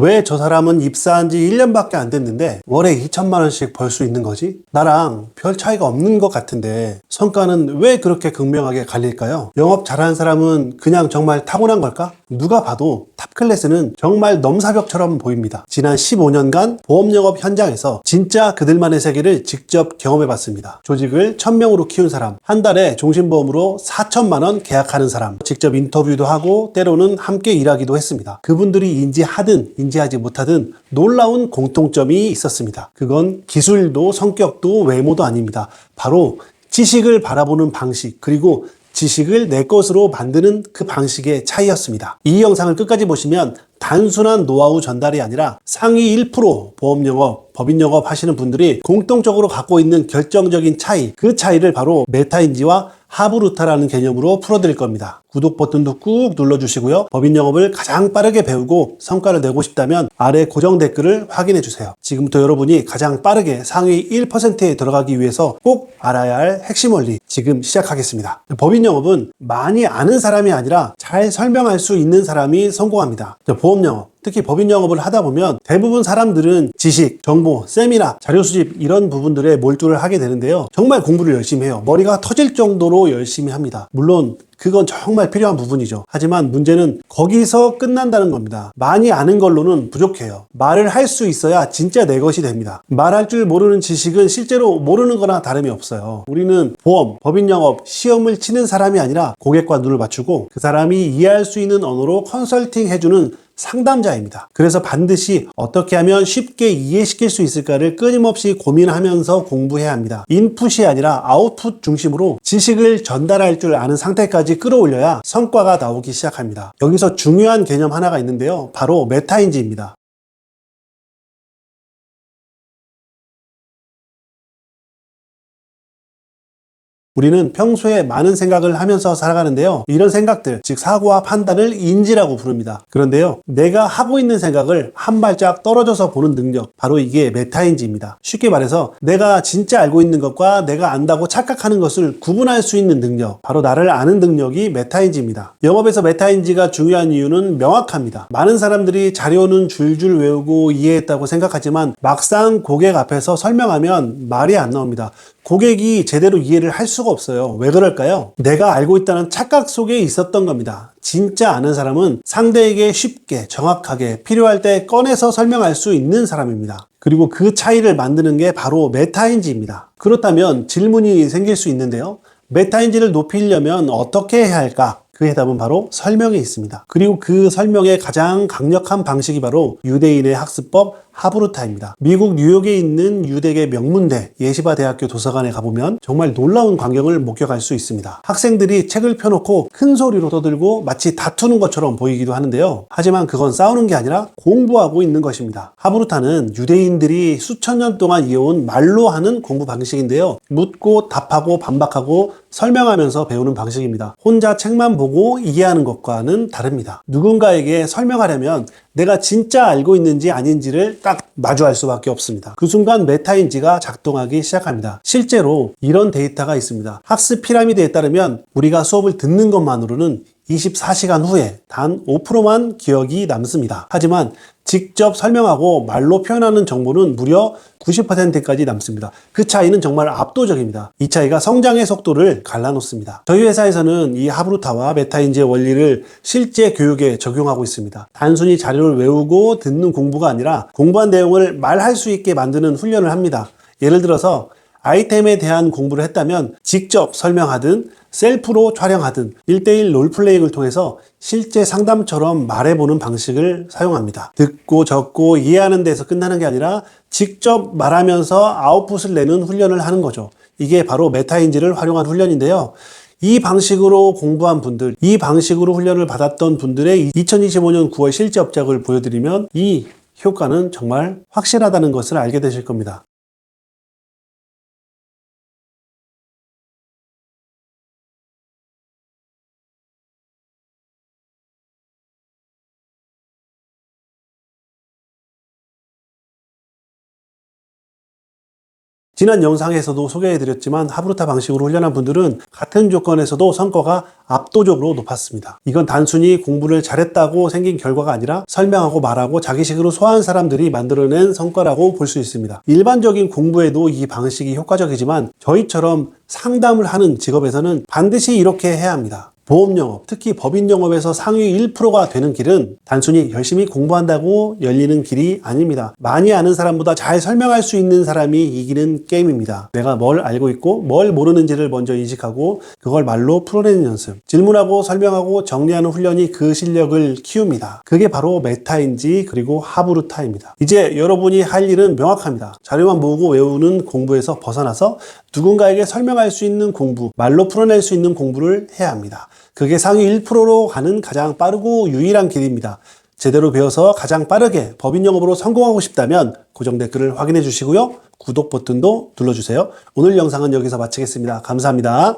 왜 저 사람은 입사한 지 1년밖에 안 됐는데 월에 2천만 원씩 벌 수 있는 거지? 나랑 별 차이가 없는 것 같은데 성과는 왜 그렇게 극명하게 갈릴까요? 영업 잘하는 사람은 그냥 정말 타고난 걸까? 누가 봐도 탑클래스는 정말 넘사벽처럼 보입니다. 지난 15년간 보험 영업 현장에서 진짜 그들만의 세계를 직접 경험해 봤습니다. 조직을 1000명으로 키운 사람, 한 달에 종신보험으로 4천만 원 계약하는 사람, 직접 인터뷰도 하고 때로는 함께 일하기도 했습니다. 그분들이 인지하든 인지하지 못하든 놀라운 공통점이 있었습니다. 그건 기술도 성격도 외모도 아닙니다. 바로 지식을 바라보는 방식, 그리고 지식을 내 것으로 만드는 그 방식의 차이였습니다. 이 영상을 끝까지 보시면 단순한 노하우 전달이 아니라 상위 1% 보험 영업, 법인 영업 하시는 분들이 공통적으로 갖고 있는 결정적인 차이, 그 차이를 바로 메타인지와 하브루타라는 개념으로 풀어드릴 겁니다. 구독 버튼도 꾹 눌러주시고요. 법인 영업을 가장 빠르게 배우고 성과를 내고 싶다면 아래 고정 댓글을 확인해 주세요. 지금부터 여러분이 가장 빠르게 상위 1%에 들어가기 위해서 꼭 알아야 할 핵심 원리 지금 시작하겠습니다. 법인 영업은 많이 아는 사람이 아니라 잘 설명할 수 있는 사람이 성공합니다. 보험 영업, 특히 법인 영업을 하다 보면 대부분 사람들은 지식, 정보, 세미나, 자료 수집 이런 부분들에 몰두를 하게 되는데요. 정말 공부를 열심히 해요. 머리가 터질 정도로 열심히 합니다. 물론 그건 정말 필요한 부분이죠. 하지만 문제는 거기서 끝난다는 겁니다. 많이 아는 걸로는 부족해요. 말을 할 수 있어야 진짜 내 것이 됩니다. 말할 줄 모르는 지식은 실제로 모르는 거나 다름이 없어요. 우리는 보험, 법인 영업, 시험을 치는 사람이 아니라 고객과 눈을 맞추고 그 사람이 이해할 수 있는 언어로 컨설팅 해주는 상담자입니다. 그래서 반드시 어떻게 하면 쉽게 이해시킬 수 있을까를 끊임없이 고민하면서 공부해야 합니다. 인풋이 아니라 아웃풋 중심으로 지식을 전달할 줄 아는 상태까지 끌어올려야 성과가 나오기 시작합니다. 여기서 중요한 개념 하나가 있는데요. 바로 메타인지입니다. 우리는 평소에 많은 생각을 하면서 살아가는데요. 이런 생각들, 즉 사고와 판단을 인지라고 부릅니다. 그런데요, 내가 하고 있는 생각을 한 발짝 떨어져서 보는 능력, 바로 이게 메타인지입니다. 쉽게 말해서 내가 진짜 알고 있는 것과 내가 안다고 착각하는 것을 구분할 수 있는 능력, 바로 나를 아는 능력이 메타인지입니다. 영업에서 메타인지가 중요한 이유는 명확합니다. 많은 사람들이 자료는 줄줄 외우고 이해했다고 생각하지만 막상 고객 앞에서 설명하면 말이 안 나옵니다. 고객이 제대로 이해를 할 수가 없어요. 왜 그럴까요? 내가 알고 있다는 착각 속에 있었던 겁니다. 진짜 아는 사람은 상대에게 쉽게, 정확하게 필요할 때 꺼내서 설명할 수 있는 사람입니다. 그리고 그 차이를 만드는 게 바로 메타인지입니다. 그렇다면 질문이 생길 수 있는데요. 메타인지를 높이려면 어떻게 해야 할까? 그 해답은 바로 설명에 있습니다. 그리고 그 설명의 가장 강력한 방식이 바로 유대인의 학습법 하브루타입니다. 미국 뉴욕에 있는 유대계 명문대 예시바 대학교 도서관에 가보면 정말 놀라운 광경을 목격할 수 있습니다. 학생들이 책을 펴놓고 큰 소리로 떠들고 마치 다투는 것처럼 보이기도 하는데요. 하지만 그건 싸우는 게 아니라 공부하고 있는 것입니다. 하브루타는 유대인들이 수천 년 동안 이어온 말로 하는 공부 방식인데요. 묻고 답하고 반박하고 설명하면서 배우는 방식입니다. 혼자 책만 보고 이해하는 것과는 다릅니다. 누군가에게 설명하려면 내가 진짜 알고 있는지 아닌지를 딱 마주할 수밖에 없습니다. 그 순간 메타인지가 작동하기 시작합니다. 실제로 이런 데이터가 있습니다. 학습 피라미드에 따르면 우리가 수업을 듣는 것만으로는 24시간 후에 단 5%만 기억이 남습니다. 하지만 직접 설명하고 말로 표현하는 정보는 무려 90%까지 남습니다. 그 차이는 정말 압도적입니다. 이 차이가 성장의 속도를 갈라놓습니다. 저희 회사에서는 이 하브루타와 메타인지의 원리를 실제 교육에 적용하고 있습니다. 단순히 자료를 외우고 듣는 공부가 아니라 공부한 내용을 말할 수 있게 만드는 훈련을 합니다. 예를 들어서 아이템에 대한 공부를 했다면 직접 설명하든 셀프로 촬영하든 1대1 롤플레잉을 통해서 실제 상담처럼 말해보는 방식을 사용합니다. 듣고 적고 이해하는 데서 끝나는 게 아니라 직접 말하면서 아웃풋을 내는 훈련을 하는 거죠. 이게 바로 메타인지를 활용한 훈련인데요. 이 방식으로 공부한 분들, 이 방식으로 훈련을 받았던 분들의 2025년 9월 실제 업적을 보여드리면 이 효과는 정말 확실하다는 것을 알게 되실 겁니다. 지난 영상에서도 소개해드렸지만 하브루타 방식으로 훈련한 분들은 같은 조건에서도 성과가 압도적으로 높았습니다. 이건 단순히 공부를 잘했다고 생긴 결과가 아니라 설명하고 말하고 자기식으로 소화한 사람들이 만들어낸 성과라고 볼 수 있습니다. 일반적인 공부에도 이 방식이 효과적이지만 저희처럼 상담을 하는 직업에서는 반드시 이렇게 해야 합니다. 보험 영업, 특히 법인 영업에서 상위 1%가 되는 길은 단순히 열심히 공부한다고 열리는 길이 아닙니다. 많이 아는 사람보다 잘 설명할 수 있는 사람이 이기는 게임입니다. 내가 뭘 알고 있고 뭘 모르는지를 먼저 인식하고 그걸 말로 풀어내는 연습. 질문하고 설명하고 정리하는 훈련이 그 실력을 키웁니다. 그게 바로 메타인지 그리고 하브루타입니다. 이제 여러분이 할 일은 명확합니다. 자료만 모으고 외우는 공부에서 벗어나서 누군가에게 설명할 수 있는 공부, 말로 풀어낼 수 있는 공부를 해야 합니다. 그게 상위 1%로 가는 가장 빠르고 유일한 길입니다. 제대로 배워서 가장 빠르게 법인 영업으로 성공하고 싶다면 고정 댓글을 확인해 주시고요. 구독 버튼도 눌러주세요. 오늘 영상은 여기서 마치겠습니다. 감사합니다.